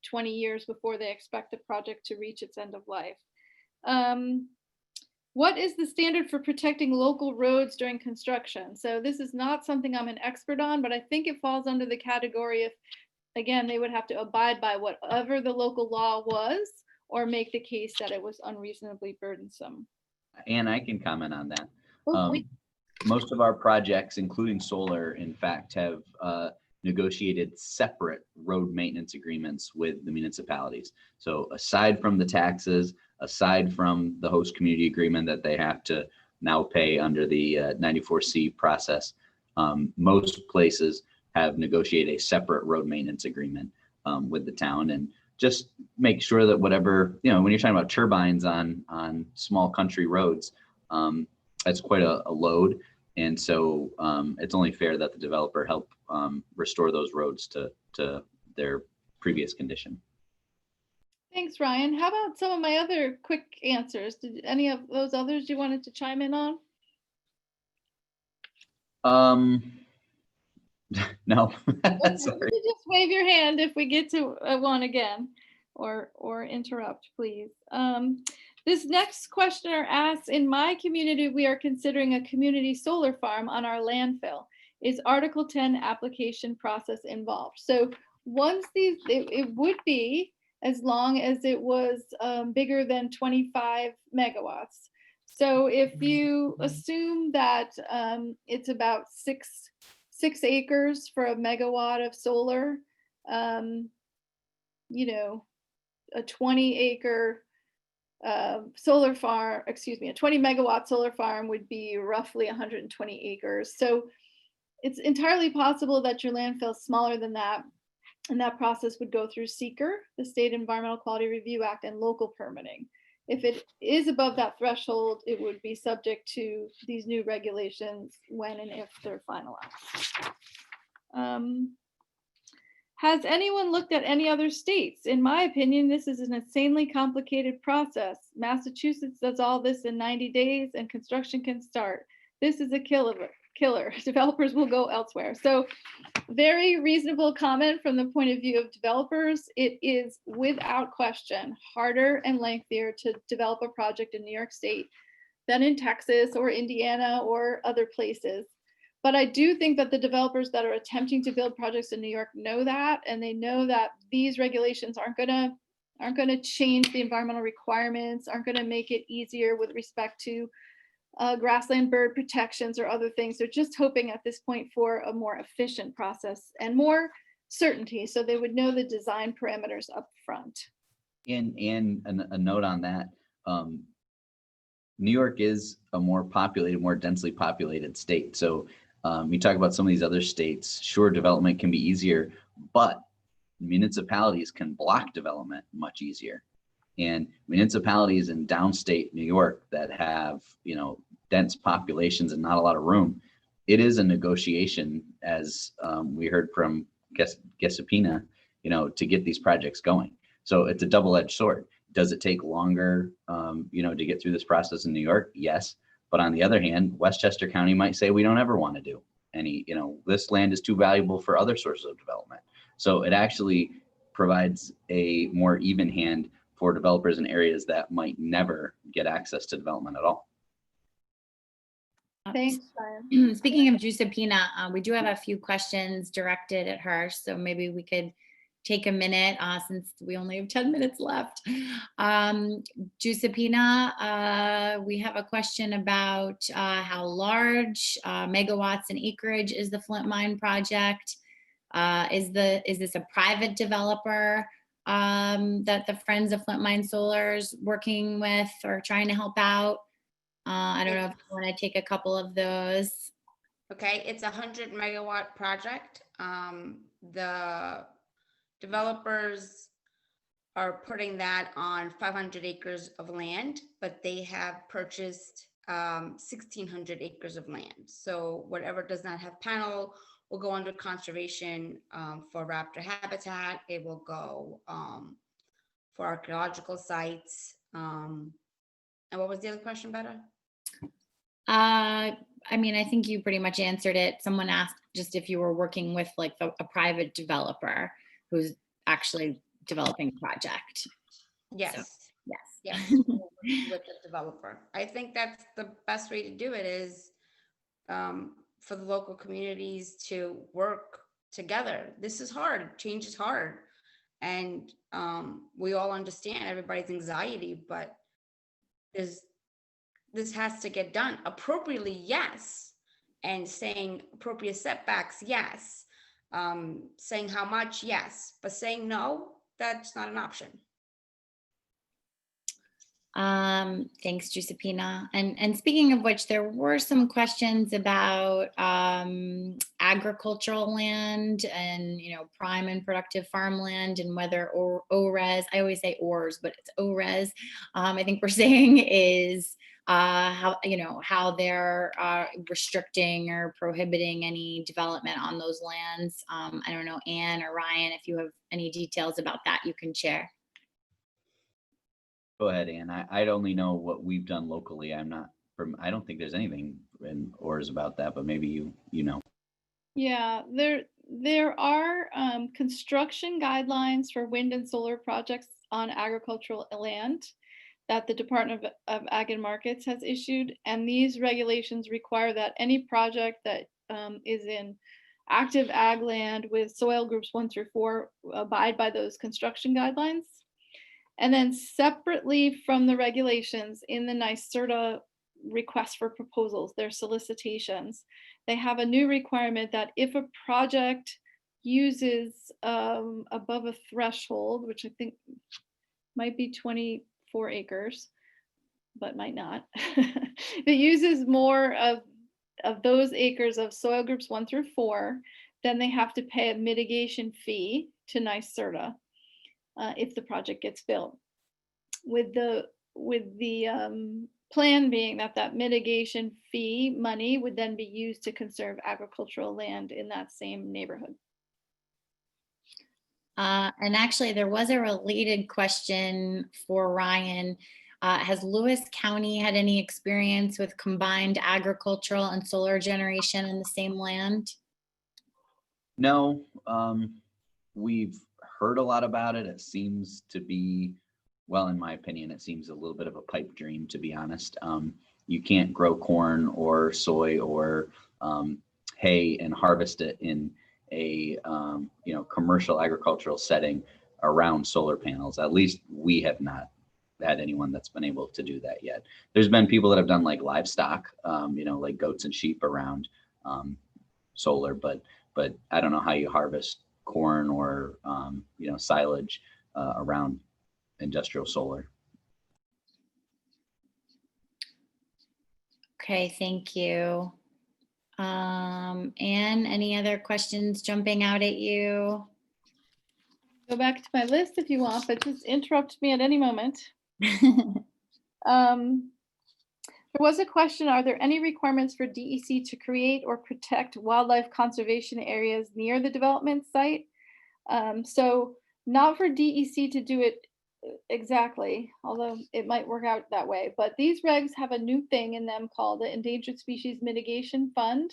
20 years before they expect the project to reach its end of life. What is the standard for protecting local roads during construction? So this is not something I'm an expert on, but I think it falls under the category of, again, they would have to abide by whatever the local law was or make the case that it was unreasonably burdensome. And I can comment on that. Oh, please. Most of our projects, including solar, in fact, have negotiated separate road maintenance agreements with the municipalities. So aside from the taxes, aside from the host community agreement that they have to now pay under the 94C process, most places have negotiated a separate road maintenance agreement with the town, and just make sure that whatever, when you're talking about turbines on small country roads, that's quite a load. And so it's only fair that the developer help restore those roads to their previous condition. Thanks, Ryan. How about some of my other quick answers? Did any of those others you wanted to chime in on? No. Okay, you Sorry. can just wave your hand if we get to one again, or interrupt, please. This next questioner asks, in my community, we are considering a community solar farm on our landfill. Is Article 10 application process involved? So once these, it would be, as long as it was bigger than 25 megawatts. So if you assume that it's about six acres for a megawatt of solar, you know, a 20-acre solar farm, excuse me, a 20 megawatt solar farm would be roughly 120 acres. So it's entirely possible that your landfill is smaller than that. And that process would go through SEEKR, the State Environmental Quality Review Act, and local permitting. If it is above that threshold, it would be subject to these new regulations when and if they're finalized. Has anyone looked at any other states? In my opinion, this is an insanely complicated process. Massachusetts does all this in 90 days and construction can start. This is a killer. Developers will go elsewhere. So very reasonable comment from the point of view of developers. It is without question harder and lengthier to develop a project in New York State than in Texas or Indiana or other places. But I do think that the developers that are attempting to build projects in New York know that, and they know that these regulations aren't gonna change the environmental requirements, aren't gonna make it easier with respect to grassland bird protections or other things. They're just hoping at this point for a more efficient process and more certainty, so they would know the design parameters up front. And a note on that, New York is a more populated, more densely populated state. So you talk about some of these other states, sure, development can be easier, but municipalities can block development much easier. And municipalities in downstate New York that have, you know, dense populations and not a lot of room, it is a negotiation, as we heard from Giuseppina, you know, to get these projects going. So it's a double-edged sword. Does it take longer, you know, to get through this process in New York? Yes. But on the other hand, Westchester County might say, we don't ever want to do any, you know, this land is too valuable for other sources of development. So it actually provides a more even hand for developers in areas that might never get access to development at all. Thanks, Brian. Speaking of Giuseppina, we do have a few questions directed at her, so maybe we could take a minute since we only have 10 minutes left. Giuseppina, we have a question about how large megawatts and acreage is the Flint mine project? Is this a private developer that the Friends of Flint Mine Solar is working with or trying to help out? I don't know if you want to take a couple of those. Okay, it's a 100 megawatt project. The developers are putting that on 500 acres of land, but they have purchased 1,600 acres of land. So whatever does not have panel will go under conservation for raptor habitat. It will go for archaeological sites. And what was the other question, Betta? I mean, I think you pretty much answered it. Someone asked just if you were working with like a private developer who's actually developing a project. Yes. So, yes. Yes, with the developer. I think that's the best way to do it is for the local communities to work together. This is hard. Change is hard. And we all understand everybody's anxiety, but this has to get done appropriately, yes. And saying appropriate setbacks, yes. Saying how much, yes. But saying no, that's not an option. Thanks, Giuseppina. And speaking of which, there were some questions about agricultural land and, you know, prime and productive farmland and whether ORES, I always say ORS, but it's ORES, I think we're saying is how, you know, how they're restricting or prohibiting any development on those lands. I don't know, Anne or Ryan, if you have any details about that, you can share. Go ahead, Ann. I'd only know what we've done locally. I don't think there's anything in ORS about that, but maybe you know. Yeah, there are construction guidelines for wind and solar projects on agricultural land that the Department of Ag and Markets has issued. And these regulations require that any project that is in active ag land with soil groups 1 through 4 abide by those construction guidelines. And then separately from the regulations in the NYSERDA request for proposals, their solicitations, they have a new requirement that if a project uses above a threshold, which I think might be 24 acres, but might not, if it uses more of those acres of soil groups 1 through 4, then they have to pay a mitigation fee to NYSERDA if the project gets built. With the plan being that mitigation fee money would then be used to conserve agricultural land in that same neighborhood. And actually, there was a related question for Ryan. Has Lewis County had any experience with combined agricultural and solar generation in the same land? No, we've heard a lot about it. It seems to be, well, in my opinion, it seems a little bit of a pipe dream, to be honest. You can't grow corn or soy or hay and harvest it in a commercial agricultural setting around solar panels. At least we have not had anyone that's been able to do that yet. There's been people that have done like livestock, like goats and sheep around solar, but I don't know how you harvest corn or silage around industrial solar. Okay, thank you. Anne, any other questions jumping out at you? Go back to my list if you want, but just interrupt me at any moment. There was a question, are there any requirements for DEC to create or protect wildlife conservation areas near the development site? So not for DEC to do it exactly, although it might work out that way, but these regs have a new thing in them called the Endangered Species Mitigation Fund.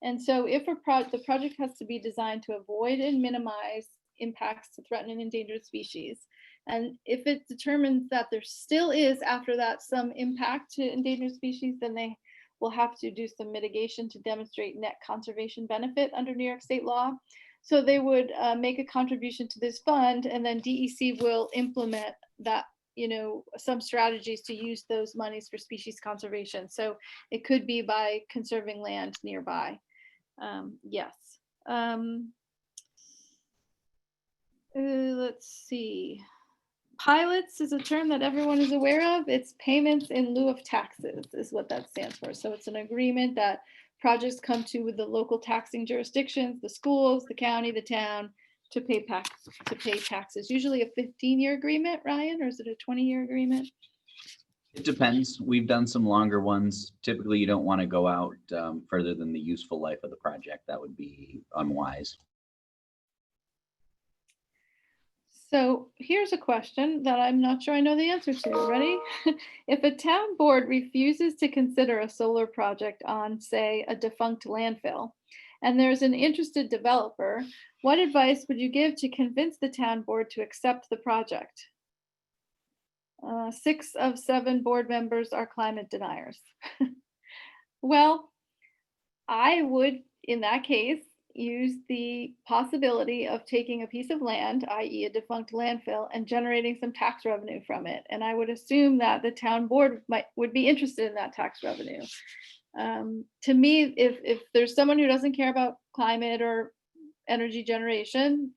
And so if the project has to be designed to avoid and minimize impacts to threatened and endangered species. And if it determines that there still is after that some impact to endangered species, then they will have to do some mitigation to demonstrate net conservation benefit under New York state law. So they would make a contribution to this fund, and then DEC will implement that, some strategies to use those monies for species conservation. So it could be by conserving land nearby. Yes. Let's see. Pilots is a term that everyone is aware of. It's payments in lieu of taxes is what that stands for. So it's an agreement that projects come to with the local taxing jurisdictions, the schools, the county, the town, to pay taxes. Usually a 15-year agreement, Ryan, or is it a 20-year agreement? It depends. We've done some longer ones. Typically, you don't want to go out further than the useful life of the project. That would be unwise. So here's a question that I'm not sure I know the answer to. Ready? If a town board refuses to consider a solar project on, say, a defunct landfill, and there's an interested developer, what advice would you give to convince the town board to accept the project? 6 of 7 board members are climate deniers. Well, I would, in that case, use the possibility of taking a piece of land, i.e. a defunct landfill, and generating some tax revenue from it. And I would assume that the town board would be interested in that tax revenue. To me, if there's someone who doesn't care about climate or energy generation,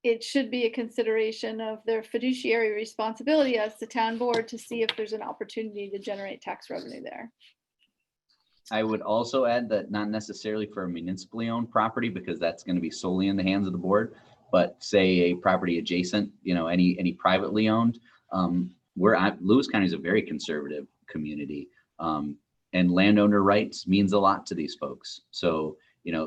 it should be a consideration of their fiduciary responsibility as the town board to see if there's an opportunity to generate tax revenue there. I would also add that not necessarily for a municipally owned property, because that's going to be solely in the hands of the board, but say a property adjacent, any privately owned, Lewis County is a very conservative community, and landowner rights means a lot to these folks. So,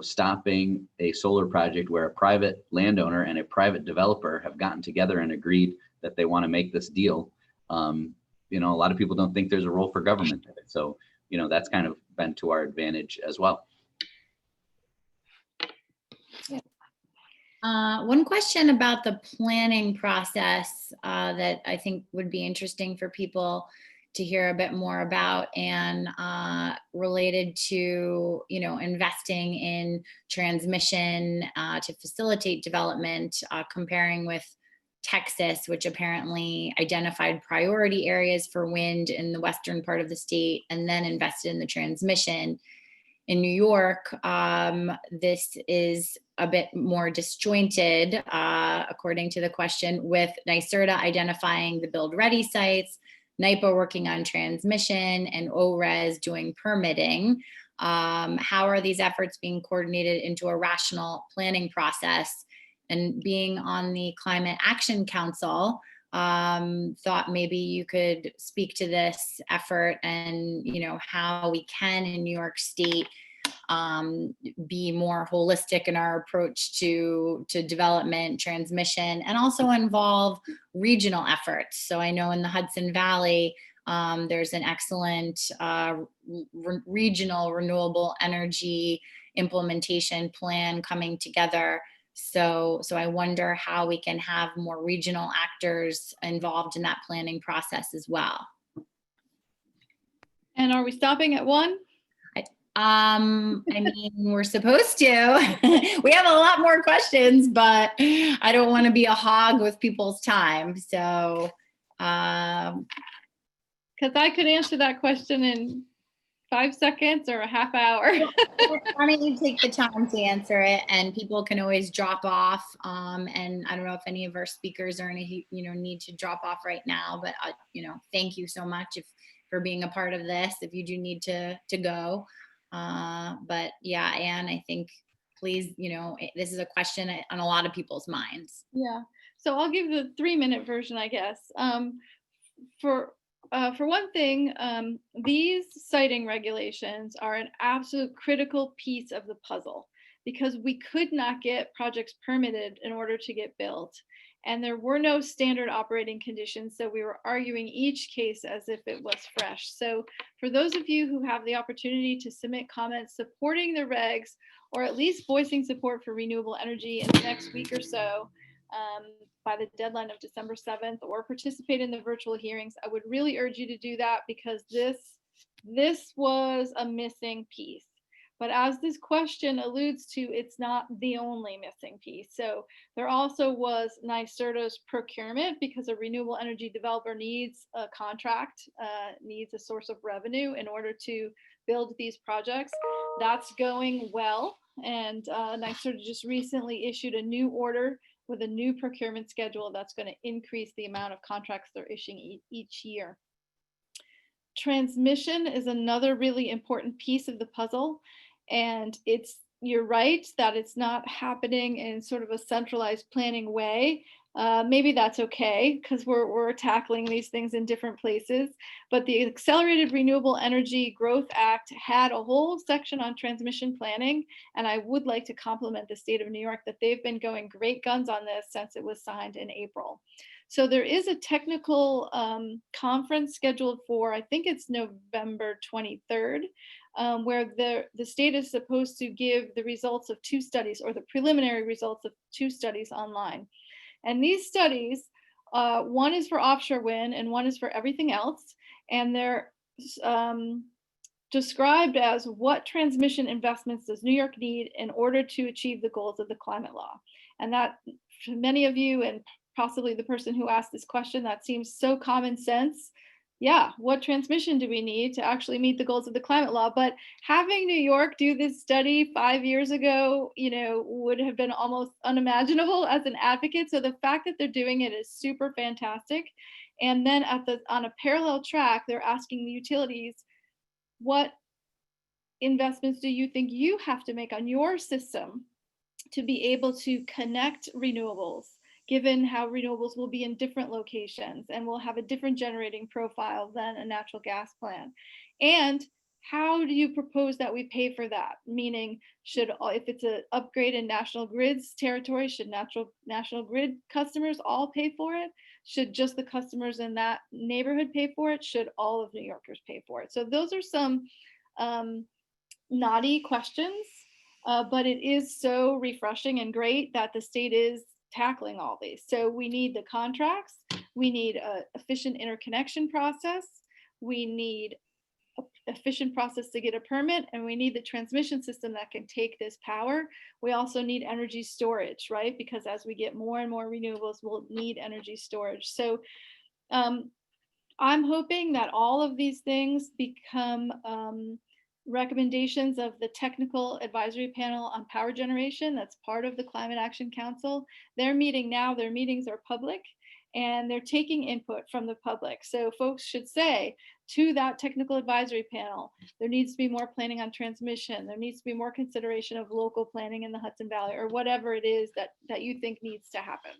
stopping a solar project where a private landowner and a private developer have gotten together and agreed that they want to make this deal. You know, a lot of people don't think there's a role for government. So, you know, that's kind of been to our advantage as well. One question about the planning process that I think would be interesting for people to hear a bit more about, and related to, you know, investing in transmission to facilitate development, comparing with Texas, which apparently identified priority areas for wind in the western part of the state and then invested in the transmission. In New York, this is a bit more disjointed, according to the question, with NYSERDA identifying the build ready sites, NYPA working on transmission, and ORES doing permitting. How are these efforts being coordinated into a rational planning process? And being on the Climate Action Council, thought maybe you could speak to this effort and, you know, how we can in New York State be more holistic in our approach to development, transmission, and also involve regional efforts. So I know in the Hudson Valley, there's an excellent regional renewable energy implementation plan coming together. So I wonder how we can have more regional actors involved in that planning process as well. And are we stopping at one? I mean, we're supposed to. We have a lot more questions, but I don't want to be a hog with people's time. So, Because I could answer that question in 5 seconds or a half hour. why don't you take the time to answer it, and people can always drop off. And I don't know if any of our speakers or any, you know, need to drop off right now, but you know, thank you so much for being a part of this. If you do need to go, but yeah, Anne, I think please, you know, this is a question on a lot of people's minds. Yeah. So I'll give the 3-minute version, I guess. For one thing, these siting regulations are an absolute critical piece of the puzzle, because we could not get projects permitted in order to get built. And there were no standard operating conditions, so we were arguing each case as if it was fresh. So for those of you who have the opportunity to submit comments supporting the regs, or at least voicing support for renewable energy in the next week or so, by the deadline of December 7th, or participate in the virtual hearings, I would really urge you to do that, because this was a missing piece. But as this question alludes to, it's not the only missing piece. So there also was NYSERDA's procurement, because a renewable energy developer needs a contract, needs a source of revenue in order to build these projects. That's going well. And NYSERDA just recently issued a new order with a new procurement schedule that's going to increase the amount of contracts they're issuing each year. Transmission is another really important piece of the puzzle. And you're right that it's not happening in sort of a centralized planning way. Maybe that's okay, because we're tackling these things in different places. But the Accelerated Renewable Energy Growth Act had a whole section on transmission planning. And I would like to compliment the state of New York that they've been going great guns on this since it was signed in April. So there is a technical conference scheduled for, I think it's November 23rd, where the state is supposed to give the results of 2 studies, or the preliminary results of 2 studies online. And these studies, one is for offshore wind and one is for everything else. And they're described as what transmission investments does New York need in order to achieve the goals of the climate law. And that, for many of you, and possibly the person who asked this question, that seems so common sense. Yeah, what transmission do we need to actually meet the goals of the climate law? But having New York do this study 5 years ago, you know, would have been almost unimaginable as an advocate. So the fact that they're doing it is super fantastic. And then on a parallel track, they're asking the utilities, what investments do you think you have to make on your system to be able to connect renewables, given how renewables will be in different locations and will have a different generating profile than a natural gas plant? And how do you propose that we pay for that? Meaning, if it's an upgrade in National Grid's territory, should National Grid customers all pay for it? Should just the customers in that neighborhood pay for it? Should all of New Yorkers pay for it? So those are some naughty questions, but it is so refreshing and great that the state is tackling all these. So we need the contracts, we need an efficient interconnection process, we need an efficient process to get a permit, and we need the transmission system that can take this power. We also need energy storage, right? Because as we get more and more renewables, we'll need energy storage. So I'm hoping that all of these things become recommendations of the technical advisory panel on power generation that's part of the Climate Action Council. They're meeting now, their meetings are public, and they're taking input from the public. So folks should say to that technical advisory panel, there needs to be more planning on transmission, there needs to be more consideration of local planning in the Hudson Valley, or whatever it is that you think needs to happen.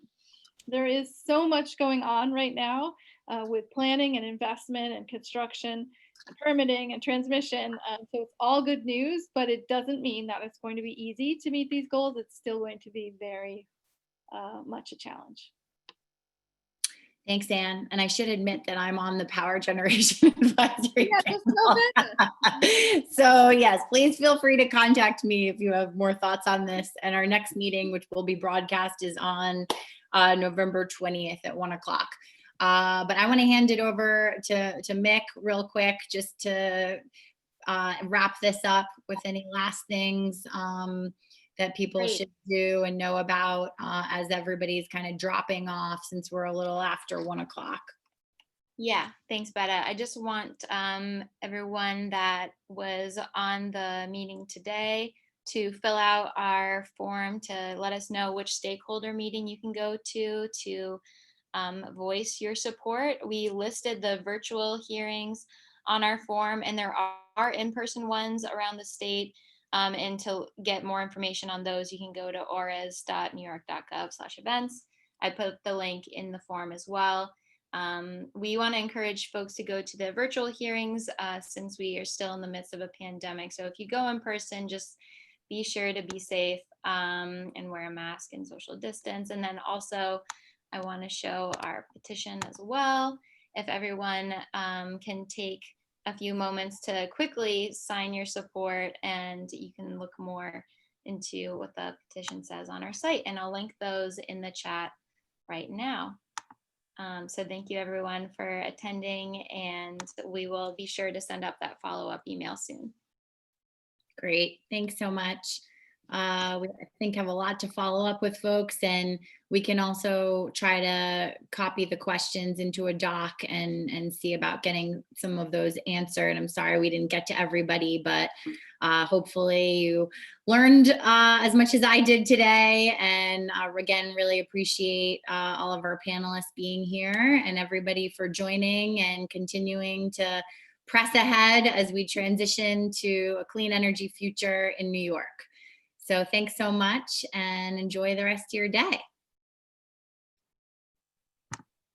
There is so much going on right now with planning and investment and construction, permitting and transmission. So it's all good news, but it doesn't mean that it's going to be easy to meet these goals. It's still going to be very much a challenge. Thanks, Anne. And I should admit that I'm on the power generation advisory panel. So yes, please feel free to contact me if you have more thoughts on this. And our next meeting, which will be broadcast, is on November 20th at 1 o'clock. But I want to hand it over to Mick real quick, just to wrap this up with any last things that people Great. should do and know about as everybody's kind of dropping off, since we're a little after 1 o'clock. Yeah, thanks, Betta. I just want everyone that was on the meeting today to fill out our form to let us know which stakeholder meeting you can go to voice your support. We listed the virtual hearings on our form, and there are in-person ones around the state. And to get more information on those, you can go to ores.newyork.gov/events. I put the link in the form as well. We want to encourage folks to go to the virtual hearings since we are still in the midst of a pandemic. So if you go in person, just be sure to be safe and wear a mask and social distance. And then also, I want to show our petition as well. If everyone can take a few moments to quickly sign your support, and you can look more into what the petition says on our site, and I'll link those in the chat right now. So thank you everyone for attending, and we will be sure to send up that follow-up email soon. Great, thanks so much. We, I think, have a lot to follow up with folks, and we can also try to copy the questions into a doc and see about getting some of those answered. I'm sorry we didn't get to everybody, but hopefully you learned as much as I did today. And again, really appreciate all of our panelists being here, and everybody for joining and continuing to press ahead as we transition to a clean energy future in New York. So thanks so much, and enjoy the rest of your day.